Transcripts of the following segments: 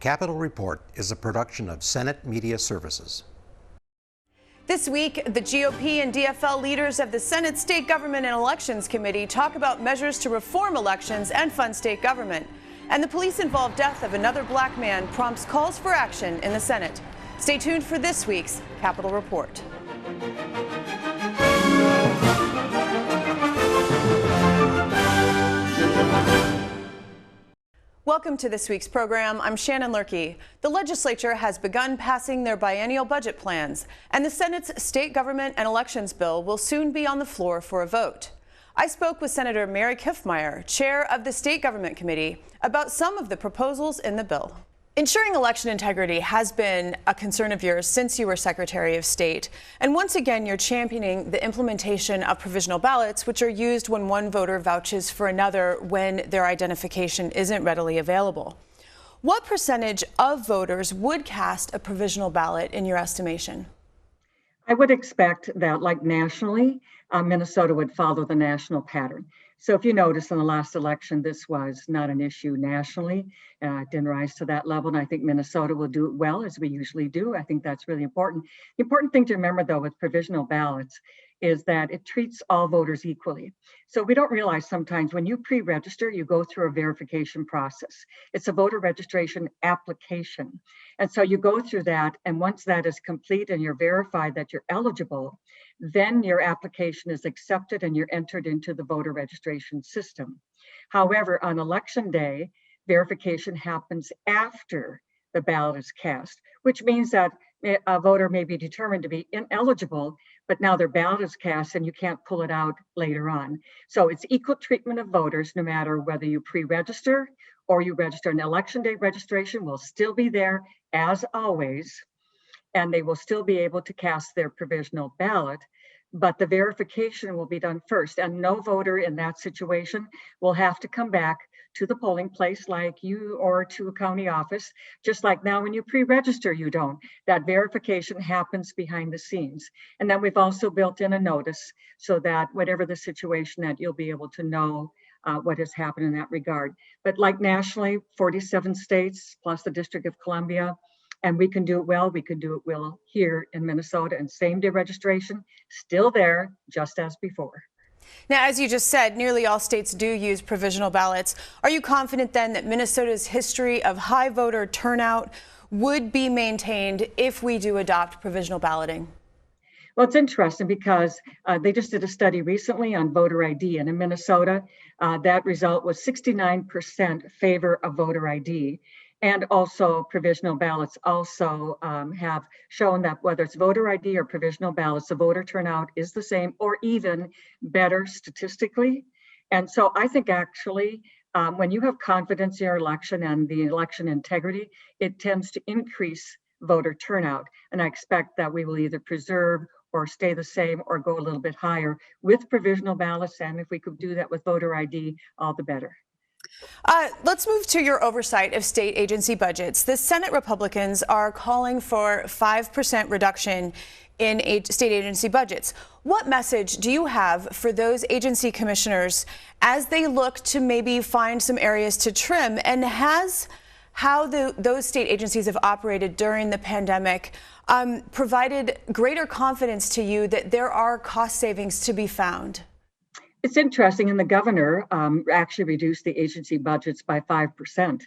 Capitol Report is a production of Senate Media Services. This week, the GOP and DFL leaders of the Senate State Government and Elections Committee talk about measures to reform elections and fund state government. And the police-involved death of another black man prompts calls for action in the Senate. Stay tuned for this week's Capitol Report. Welcome to this week's program. I'm Shannon Loehrke. The legislature has begun passing their biennial budget plans, and the Senate's State Government and Elections bill will soon be on the floor for a vote. I spoke with Senator Mary Kiffmeyer, chair of the State Government Committee, about some of the proposals in the bill. Ensuring election integrity has been a concern of yours since you were Secretary of State. And once again, you're championing the implementation of provisional ballots, which are used when one voter vouches for another when their identification isn't readily available. What percentage of voters would cast a provisional ballot in your estimation? I would expect that, like nationally, Minnesota would follow the national pattern. So if you notice in the last election, this was not an issue nationally. It didn't rise to that level. And I think Minnesota will do it well, as we usually do. I think that's really important. The important thing to remember, though, with provisional ballots is that it treats all voters equally. So we don't realize sometimes when you pre-register, you go through a verification process. It's a voter registration application. And so you go through that. And once that is complete and you're verified that you're eligible, then your application is accepted and you're entered into the voter registration system. However, on election day, verification happens after the ballot is cast, which means that a voter may be determined to be ineligible, but now their ballot is cast and you can't pull it out later on. So it's equal treatment of voters, no matter whether you pre-register or you register. An election day registration will still be there as always, and they will still be able to cast their provisional ballot, but the verification will be done first. And no voter in that situation will have to come back to the polling place like you or to a county office, just like now when you pre-register, you don't. That verification happens behind the scenes. And then we've also built in a notice so that whatever the situation, that you'll be able to know what has happened in that regard. But like nationally, 47 states plus the District of Columbia, and we can do it well. We can do it well here in Minnesota, and same-day registration still there, just as before. Now, as you just said, nearly all states do use provisional ballots. Are you confident then that Minnesota's history of high voter turnout would be maintained if we do adopt provisional balloting? Well, it's interesting because they just did a study recently on voter ID, and in Minnesota, that result was 69% favor of voter ID. And also provisional ballots also have shown that whether it's voter ID or provisional ballots, the voter turnout is the same or even better statistically. And so I think actually when you have confidence in your election and the election integrity, it tends to increase voter turnout. And I expect that we will either preserve or stay the same or go a little bit higher with provisional ballots. And if we could do that with voter ID, all the better. Let's move to your oversight of state agency budgets. The Senate Republicans are calling for 5% reduction in state agency budgets. What message do you have for those agency commissioners as they look to maybe find some areas to trim? And has how those state agencies have operated during the pandemic provided greater confidence to you that there are cost savings to be found? It's interesting, and the governor actually reduced the agency budgets by 5%.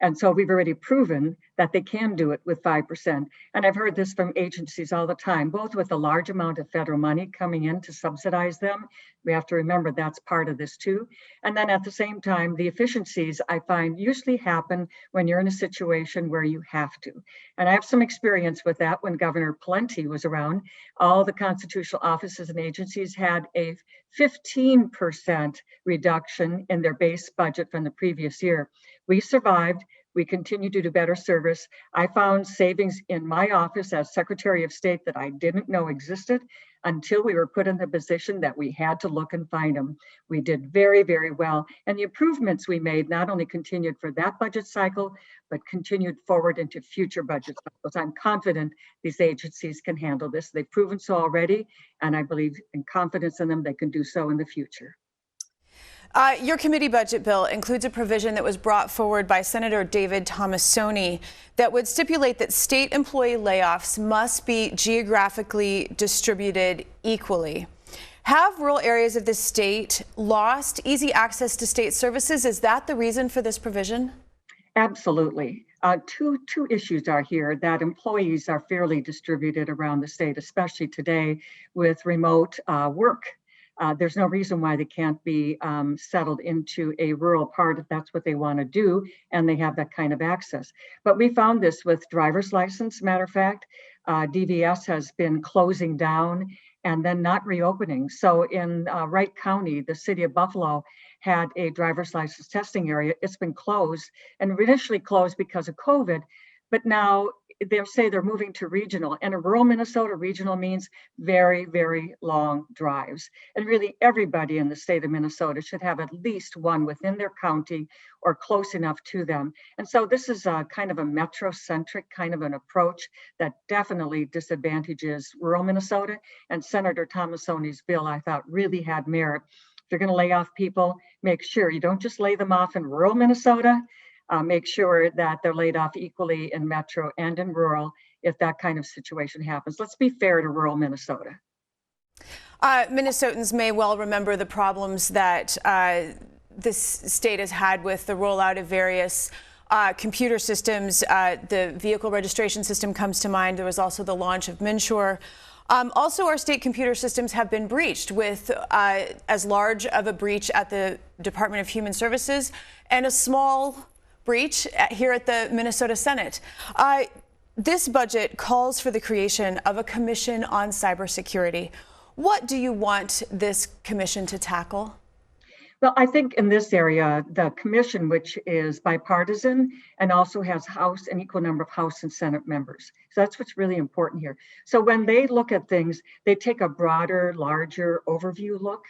And so we've already proven that they can do it with 5%. And I've heard this from agencies all the time, both with a large amount of federal money coming in to subsidize them. We have to remember that's part of this too. And then at the same time, the efficiencies I find usually happen when you're in a situation where you have to. And I have some experience with that when Governor Plenty was around. All the constitutional offices and agencies had a 15% reduction in their base budget from the previous year. We survived. We continue to do better service. I found savings in my office as Secretary of State that I didn't know existed until we were put in the position that we had to look and find them. We did very, very well. And the improvements we made not only continued for that budget cycle, but continued forward into future budget cycles. I'm confident these agencies can handle this. They've proven so already, and I believe in confidence in them, they can do so in the future. Your committee budget bill includes a provision that was brought forward by Senator David Tomassoni that would stipulate that state employee layoffs must be geographically distributed equally. Have rural areas of the state lost easy access to state services? Is that the reason for this provision? Absolutely. Two issues are here that employees are fairly distributed around the state, especially today with remote work. There's no reason why they can't be settled into a rural part if that's what they want to do and they have that kind of access. But we found this with driver's license. Matter of fact, DVS has been closing down and then not reopening. So in Wright County, the city of Buffalo had a driver's license testing area. It's been closed and initially closed because of COVID, but now they'll say they're moving to regional. And in rural Minnesota, regional means very, very long drives. And really everybody in the state of Minnesota should have at least one within their county or close enough to them. And so this is a kind of a metro-centric kind of an approach that definitely disadvantages rural Minnesota. And Senator Tomassoni's bill, I thought, really had merit. If you're going to lay off people, make sure you don't just lay them off in rural Minnesota. Make sure that they're laid off equally in metro and in rural if that kind of situation happens. Let's be fair to rural Minnesota. Minnesotans may well remember the problems that this state has had with the rollout of various computer systems. The vehicle registration system comes to mind. There was also the launch of MNsure. Also, our state computer systems have been breached, with as large of a breach at the Department of Human Services and a small breach here at the Minnesota Senate. This budget calls for the creation of a commission on cybersecurity. What do you want this commission to tackle? Well, I think in this area, the commission, which is bipartisan and also has House, an equal number of House and Senate members. So that's what's really important here. So when they look at things, they take a broader, larger overview look.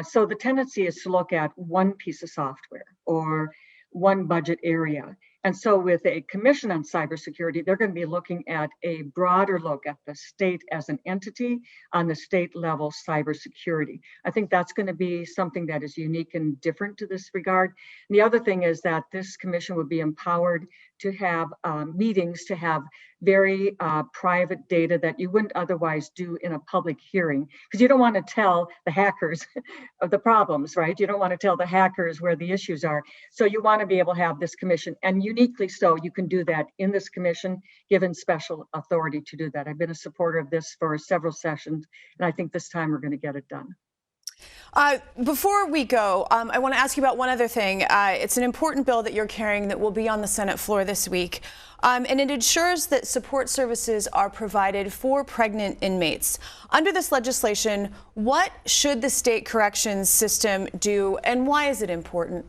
So the tendency is to look at one piece of software or one budget area. And so with a commission on cybersecurity, they're going to be looking at a broader look at the state as an entity on the state level cybersecurity. I think that's going to be something that is unique and different to this regard. And the other thing is that this commission would be empowered to have meetings, to have very private data that you wouldn't otherwise do in a public hearing, because you don't want to tell the hackers of the problems, right? You don't want to tell the hackers where the issues are. So you want to be able to have this commission, and uniquely so, you can do that in this commission, given special authority to do that. I've been a supporter of this for several sessions, and I think this time we're going to get it done. Before we go, I want to ask you about one other thing. It's an important bill that you're carrying that will be on the Senate floor this week, and it ensures that support services are provided for pregnant inmates. Under this legislation, what should the state corrections system do, and why is it important?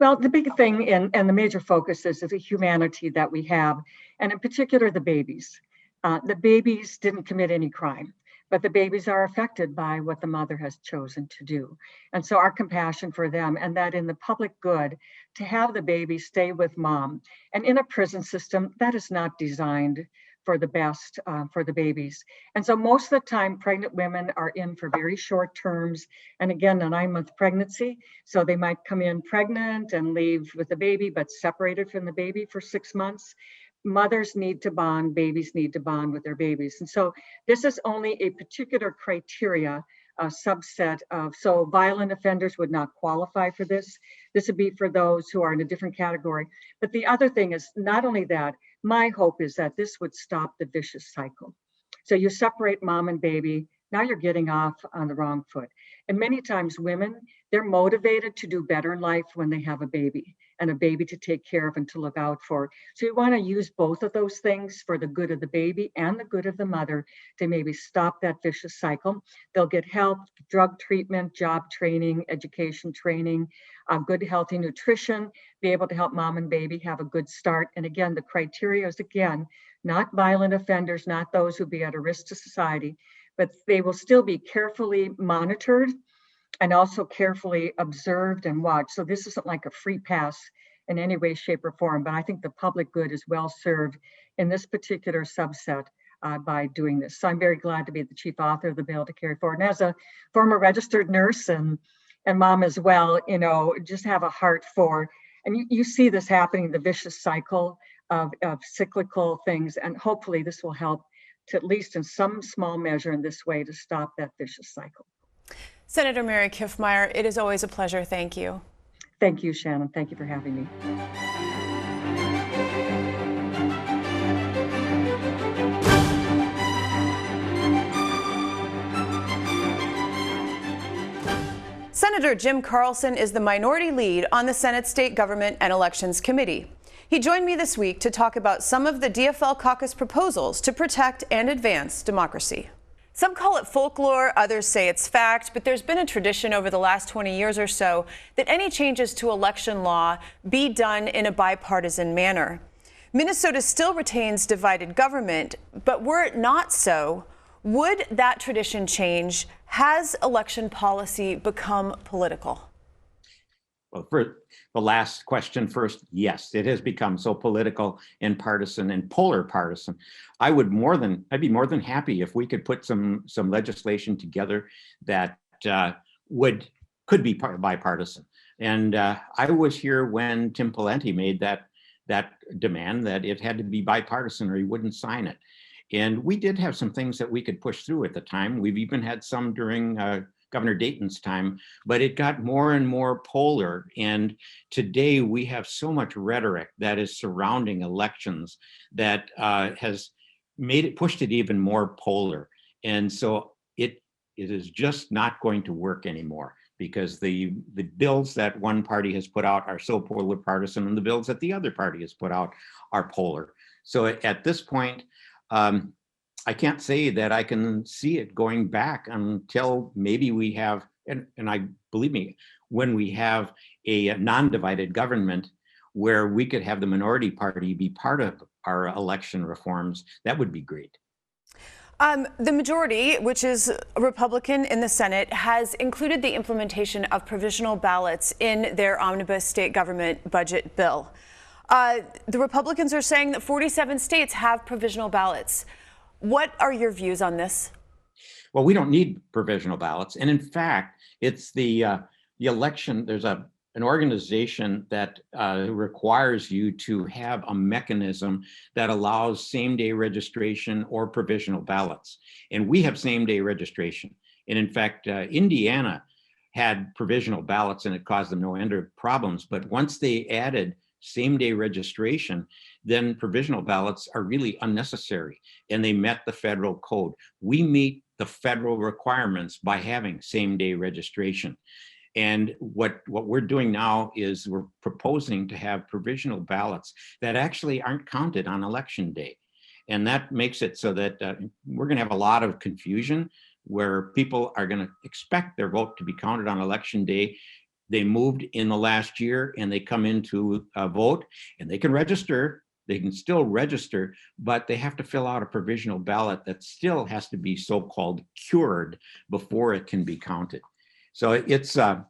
Well, the big thing and the major focus is the humanity that we have, and in particular, the babies. The babies didn't commit any crime, but the babies are affected by what the mother has chosen to do. And so our compassion for them, and that in the public good, to have the baby stay with mom. And in a prison system, that is not designed for the best for the babies. And so most of the time, pregnant women are in for very short terms. And again, a 9-month pregnancy. So they might come in pregnant and leave with the baby, but separated from the baby for 6 months. Mothers need to bond, babies need to bond with their babies. And so this is only a particular criteria, a subset of, so violent offenders would not qualify for this. This would be for those who are in a different category. But the other thing is not only that, my hope is that this would stop the vicious cycle. So you separate mom and baby, now you're getting off on the wrong foot. And many times women, they're motivated to do better in life when they have a baby, and a baby to take care of and to look out for. So you want to use both of those things for the good of the baby and the good of the mother to maybe stop that vicious cycle. They'll get help, drug treatment, job training, education training, good healthy nutrition, be able to help mom and baby have a good start. And again, the criteria is, again, not violent offenders, not those who be at a risk to society, but they will still be carefully monitored and also carefully observed and watched. So this isn't like a free pass in any way, shape, or form, but I think the public good is well served in this particular subset by doing this. So I'm very glad to be the chief author of the bill to carry forward. And as a former registered nurse and and Mom as well, just have a heart for, and you see this happening, the vicious cycle of cyclical things, and hopefully this will help to, at least in some small measure in this way, to stop that vicious cycle. Senator Mary Kiffmeyer, it is always a pleasure. Thank you. Thank you, Shannon. Thank you for having me. Senator Jim Carlson is the minority lead on the Senate State Government and Elections Committee. He joined me this week to talk about some of the DFL caucus proposals to protect and advance democracy. Some call it folklore, others say it's fact, but there's been a tradition over the last 20 years or so that any changes to election law be done in a bipartisan manner. Minnesota still retains divided government, but were it not so, would that tradition change? Has election policy become political? Well, for the last question first, yes, it has become so political and partisan and polar partisan. I'd be more than happy if we could put some legislation together that could be bipartisan. And I was here when Tim Pawlenty made that demand that it had to be bipartisan or he wouldn't sign it. And we did have some things that we could push through at the time. We've even had some during Governor Dayton's time, but it got more and more polar. And today we have so much rhetoric that is surrounding elections that has pushed it even more polar. And so it is just not going to work anymore, because the bills that one party has put out are so polar partisan, and the bills that the other party has put out are polar. So at this point, I can't say that I can see it going back until maybe we have, and I believe me, when we have a non-divided government where we could have the minority party be part of our election reforms, that would be great. The majority, which is a Republican in the Senate, has included the implementation of provisional ballots in their omnibus state government budget bill. The Republicans are saying that 47 states have provisional ballots. What are your views on this? Well, we don't need provisional ballots. And in fact, it's the election, there's an organization that requires you to have a mechanism that allows same-day registration or provisional ballots. And we have same-day registration. And in fact, Indiana had provisional ballots and it caused them no end of problems. But once they added same-day registration, then provisional ballots are really unnecessary, and they met the federal code. We meet the federal requirements by having same-day registration. And what we're doing now is we're proposing to have provisional ballots that actually aren't counted on election day. And that makes it so that we're going to have a lot of confusion where people are going to expect their vote to be counted on election day. They moved in the last year and they come in to vote, and they can register. They can still register, but they have to fill out a provisional ballot that still has to be so-called cured before it can be counted. So it's a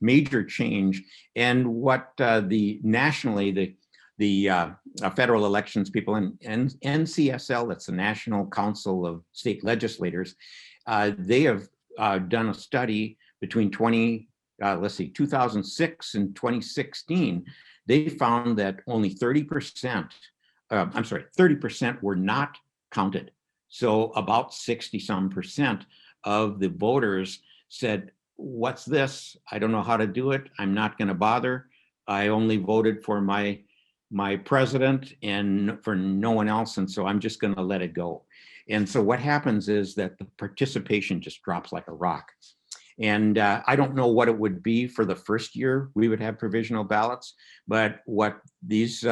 major change. And what nationally the federal elections people and NCSL, that's the National Council of State Legislators, they have done a study between 2006 and 2016. They found that only 30% were not counted. So about 60-some% of the voters said, what's this? I don't know how to do it. I'm not going to bother. I only voted for my president and for no one else. And so I'm just going to let it go. And so what happens is that the participation just drops like a rock. And I don't know what it would be for the first year we would have provisional ballots, but what these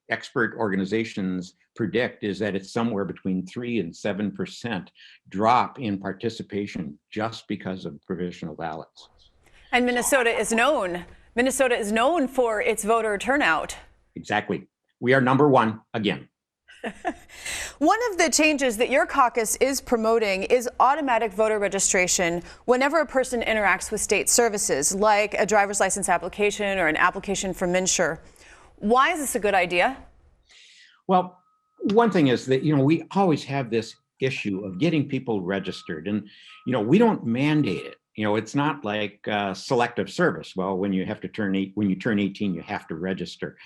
expert organizations predict is that it's somewhere between 3 and 7% drop in participation just because of provisional ballots. And Minnesota is known for its voter turnout. Exactly. We are number one again. One of the changes that your caucus is promoting is automatic voter registration whenever a person interacts with state services, like a driver's license application or an application for MNsure. Why is this a good idea? Well, one thing is that, we always have this issue of getting people registered, and, we don't mandate it. You know, it's not like selective service. Well, when you turn 18, you have to register.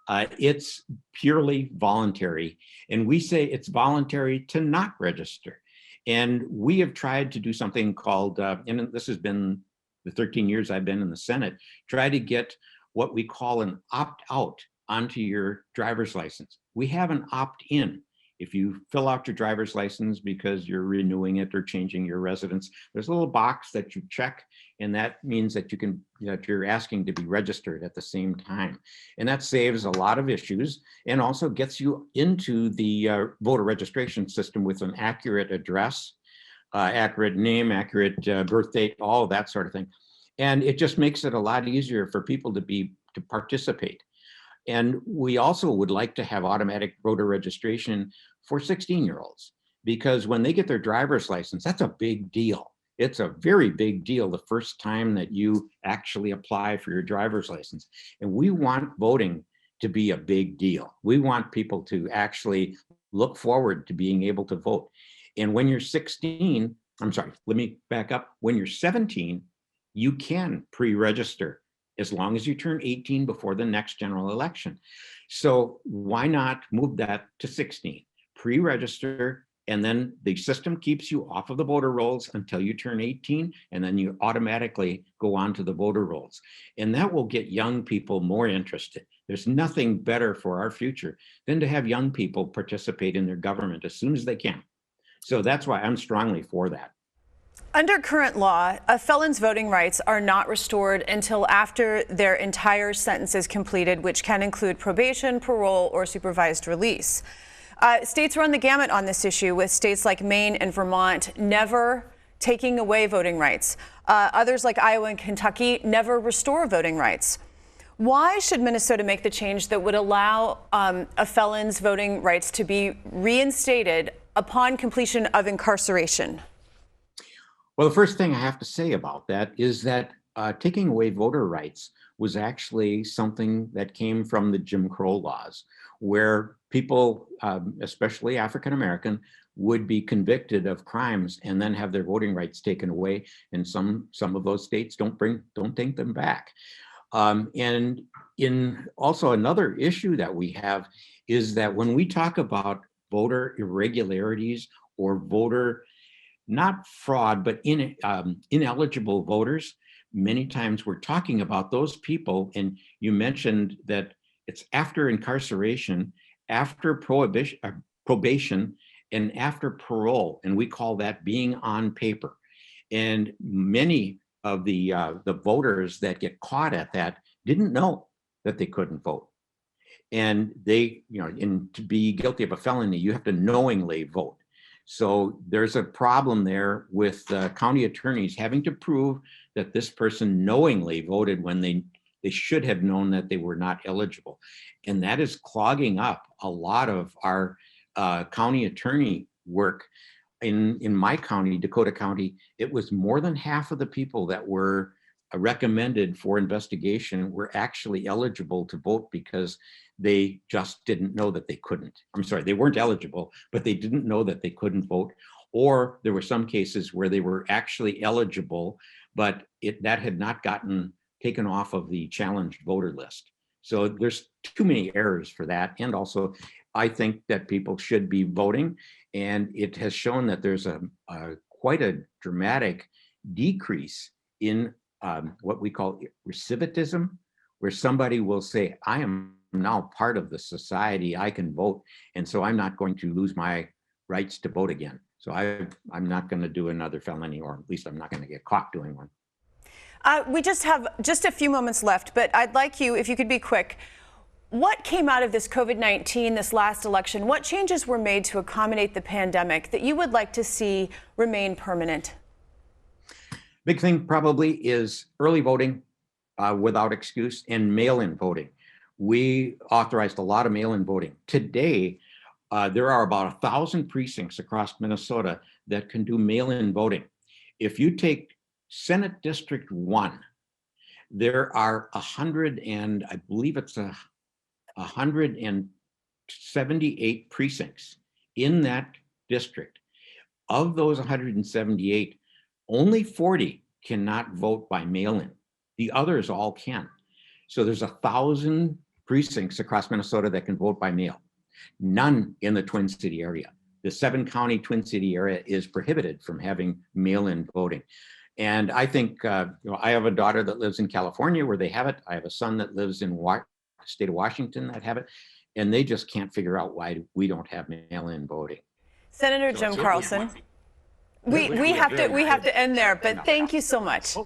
It's purely voluntary, and we say it's voluntary to not register. And we have tried to do something called, and this has been the 13 years I've been in the Senate, try to get what we call an opt-out onto your driver's license. We have an opt-in. If you fill out your driver's license because you're renewing it or changing your residence, there's a little box that you check, and that means that you're asking to be registered at the same time. And that saves a lot of issues and also gets you into the voter registration system with an accurate address, accurate name, accurate birth date, all of that sort of thing. And it just makes it a lot easier for people to participate. And we also would like to have automatic voter registration for 16-year-olds, because when they get their driver's license, that's a big deal. It's a very big deal the first time that you actually apply for your driver's license. And we want voting to be a big deal. We want people to actually look forward to being able to vote. And when you're 16, I'm sorry, let me back up. When you're 17, you can pre-register as long as you turn 18 before the next general election. So why not move that to 16? Pre-register, and then the system keeps you off of the voter rolls until you turn 18, and then you automatically go on to the voter rolls. And that will get young people more interested. There's nothing better for our future than to have young people participate in their government as soon as they can. So that's why I'm strongly for that. Under current law, a felon's voting rights are not restored until after their entire sentence is completed, which can include probation, parole, or supervised release. States run the gamut on this issue, with states like Maine and Vermont never taking away voting rights. Others like Iowa and Kentucky never restore voting rights. Why should Minnesota make the change that would allow a felon's voting rights to be reinstated upon completion of incarceration? Well, the first thing I have to say about that is that taking away voter rights was actually something that came from the Jim Crow laws, where people, especially African American, would be convicted of crimes and then have their voting rights taken away. And some of those states don't take them back. And in also another issue that we have is that when we talk about voter irregularities or voter, not fraud, but ineligible voters, many times we're talking about those people. And you mentioned that it's after incarceration, after probation, and after parole, and we call that being on paper. And many of the voters that get caught at that didn't know that they couldn't vote. And they, to be guilty of a felony, you have to knowingly vote. So there's a problem there with county attorneys having to prove that this person knowingly voted when they should have known that they were not eligible. And that is clogging up a lot of our county attorney work. In my county, Dakota County, it was more than half of the people that were recommended for investigation were actually eligible to vote because they just didn't know that they couldn't. I'm sorry, they weren't eligible, but they didn't know that they couldn't vote. Or there were some cases where they were actually eligible, but that had not gotten taken off of the challenged voter list. So there's too many errors for that. And also, I think that people should be voting. And it has shown that there's quite a dramatic decrease in what we call recidivism, where somebody will say, I am now part of the society, I can vote, and so I'm not going to lose my rights to vote again. So I'm not going to do another felony, or at least I'm not going to get caught doing one. We just have a few moments left, but I'd like you, if you could be quick, what came out of this COVID-19, this last election? What changes were made to accommodate the pandemic that you would like to see remain permanent? Big thing probably is early voting without excuse and mail-in voting. We authorized a lot of mail-in voting. Today, there are about 1,000 precincts across Minnesota that can do mail-in voting. If you take Senate District 1, there are 178 precincts in that district. Of those 178, only 40 cannot vote by mail-in. The others all can. So there's 1,000 precincts across Minnesota that can vote by mail. None in the Twin City area. The 7-county Twin City area is prohibited from having mail-in voting. And I think, I have a daughter that lives in California where they have it. I have a son that lives in the state of Washington that have it. And they just can't figure out why we don't have mail-in voting. Senator Jim Carlson, we have to end there, but thank you so much.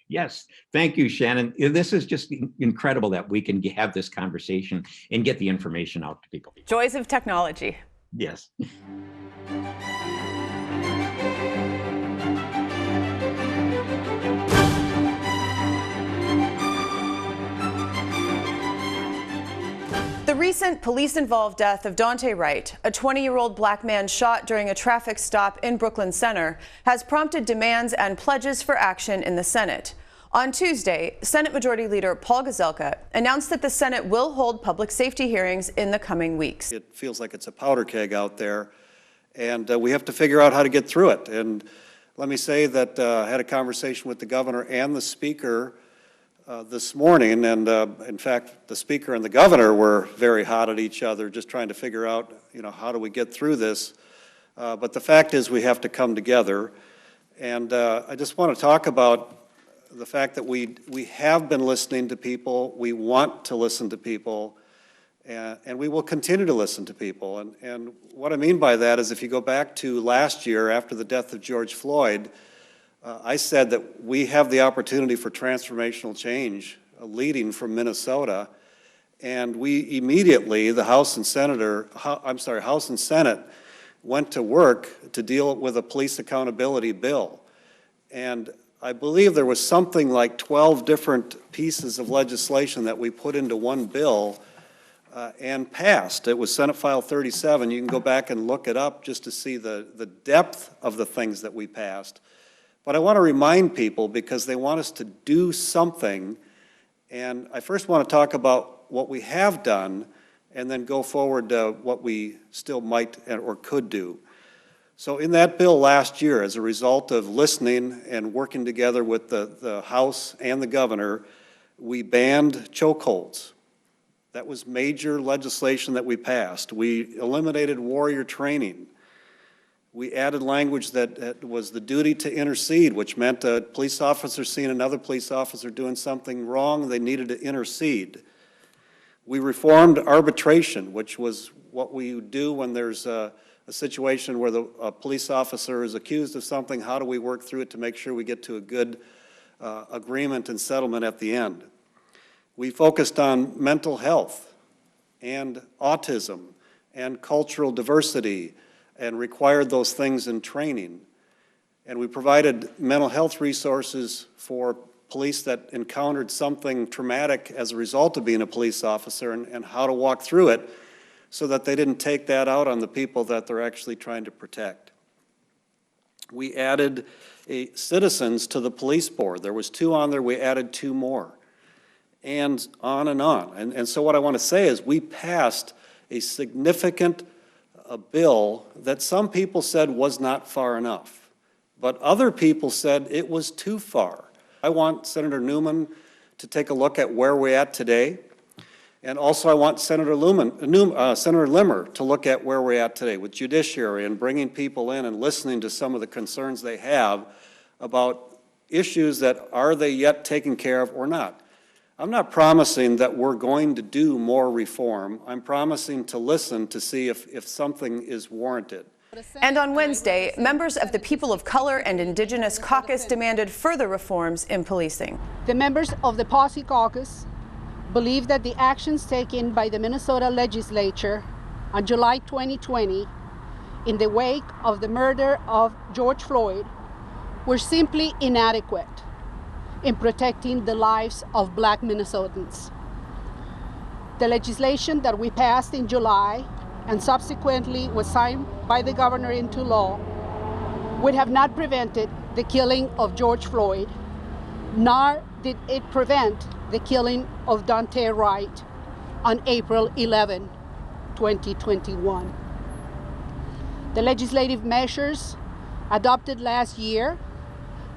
Yes, thank you, Shannon. This is just incredible that we can have this conversation and get the information out to people. Joys of technology. Yes. The recent police-involved death of Daunte Wright, a 20-year-old black man shot during a traffic stop in Brooklyn Center, has prompted demands and pledges for action in the Senate. On Tuesday, Senate Majority Leader Paul Gazelka announced that the Senate will hold public safety hearings in the coming weeks. It feels like it's a powder keg out there, and we have to figure out how to get through it. And let me say that I had a conversation with the governor and the speaker this morning, and in fact, the speaker and the governor were very hot at each other, just trying to figure out, how do we get through this? But the fact is, we have to come together. And I just want to talk about the fact that we have been listening to people, we want to listen to people, and we will continue to listen to people. And what I mean by that is, if you go back to last year after the death of George Floyd, I said that we have the opportunity for transformational change leading from Minnesota, and we immediately, the House and Senate, went to work to deal with a police accountability bill. And I believe there was something like 12 different pieces of legislation that we put into one bill and passed. It was Senate File 37. You can go back and look it up just to see the depth of the things that we passed. But I want to remind people, because they want us to do something, and I first want to talk about what we have done and then go forward to what we still might or could do. So in that bill last year, as a result of listening and working together with the House and the governor, we banned chokeholds. That was major legislation that we passed. We eliminated warrior training. We added language that was the duty to intercede, which meant a police officer seeing another police officer doing something wrong, they needed to intercede. We reformed arbitration, which was what we do when there's a situation where a police officer is accused of something. How do we work through it to make sure we get to a good agreement and settlement at the end? We focused on mental health and autism and cultural diversity, and required those things in training. And we provided mental health resources for police that encountered something traumatic as a result of being a police officer, and how to walk through it so that they didn't take that out on the people that they're actually trying to protect. We added citizens to the police board. There was 2 on there, we added 2 more, and on and on. And so what I want to say is, we passed a significant a bill that some people said was not far enough, but other people said it was too far. I want Senator Newman to take a look at where we're at today, and also I want Senator Limmer to look at where we're at today with judiciary and bringing people in and listening to some of the concerns they have about issues that are they yet taken care of or not. I'm not promising that we're going to do more reform. I'm promising to listen to see if something is warranted. And on Wednesday, members of the People of Color and Indigenous Caucus demanded further reforms in policing. The members of the Posse Caucus believe that the actions taken by the Minnesota legislature on July 2020 in the wake of the murder of George Floyd were simply inadequate in protecting the lives of Black Minnesotans. The legislation that we passed in July and subsequently was signed by the governor into law would have not prevented the killing of George Floyd, nor did it prevent the killing of Daunte Wright on April 11, 2021. The legislative measures adopted last year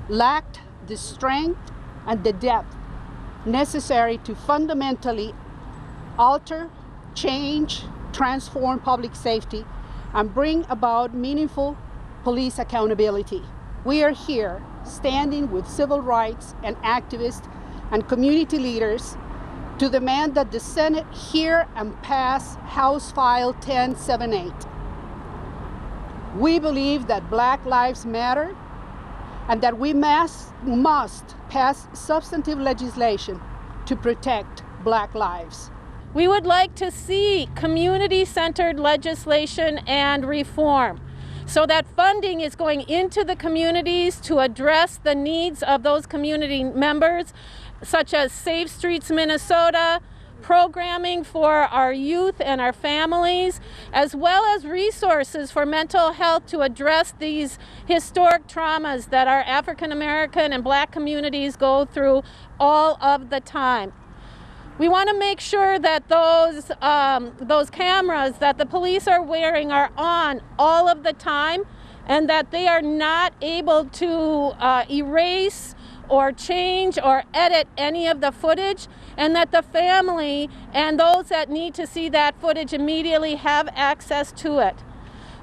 lacked the strength and the depth necessary to fundamentally alter, change, transform public safety, and bring about meaningful police accountability. We are here standing with civil rights and activists and community leaders to demand that the Senate hear and pass House File 1078. We believe that Black Lives Matter and that we must pass substantive legislation to protect Black lives. We would like to see community-centered legislation and reform so that funding is going into the communities to address the needs of those community members, such as Safe Streets Minnesota, programming for our youth and our families, as well as resources for mental health to address these historic traumas that our African American and Black communities go through all of the time. We want to make sure that those cameras that the police are wearing are on all of the time, and that they are not able to erase or change or edit any of the footage, and that the family and those that need to see that footage immediately have access to it.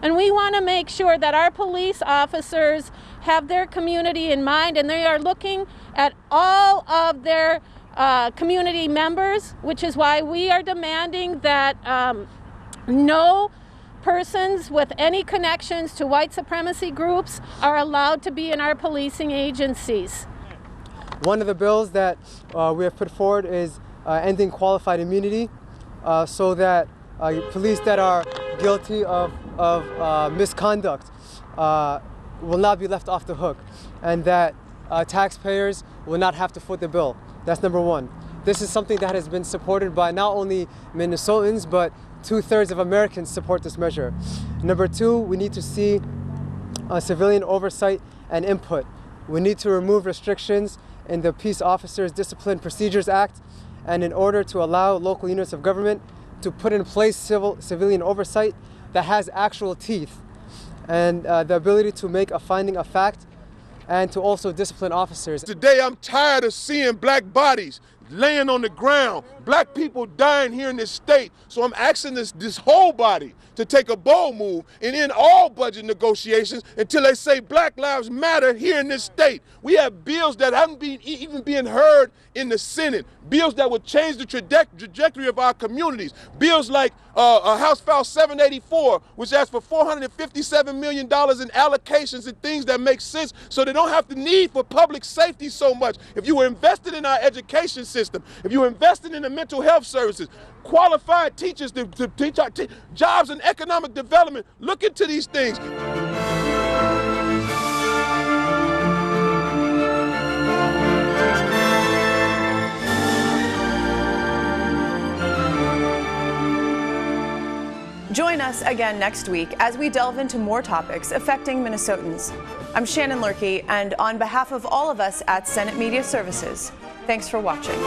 And we want to make sure that our police officers have their community in mind, and they are looking at all of their community members, which is why we are demanding that no persons with any connections to white supremacy groups are allowed to be in our policing agencies. One of the bills that we have put forward is ending qualified immunity so that police that are guilty of misconduct will not be left off the hook, and that taxpayers will not have to foot the bill. That's number one. This is something that has been supported by not only Minnesotans, but 2/3 of Americans support this measure. Number two, we need to see civilian oversight and input. We need to remove restrictions in the Peace Officers Discipline Procedures Act, and in order to allow local units of government to put in place civilian oversight that has actual teeth, and the ability to make a finding of fact and to also discipline officers. Today I'm tired of seeing Black bodies laying on the ground, Black people dying here in this state. So I'm asking this whole body to take a bold move and end all budget negotiations until they say Black Lives Matter here in this state. We have bills that haven't even been heard in the Senate, bills that would change the trajectory of our communities, bills like House File 784, which asks for $457 million in allocations and things that make sense so they don't have the need for public safety so much. If you were invested in our education system, if you were invested in the mental health services, qualified teachers to teach our jobs and economic development, look into these things. Join us again next week as we delve into more topics affecting Minnesotans. I'm Shannon Loehrke, and on behalf of all of us at Senate Media Services, thanks for watching.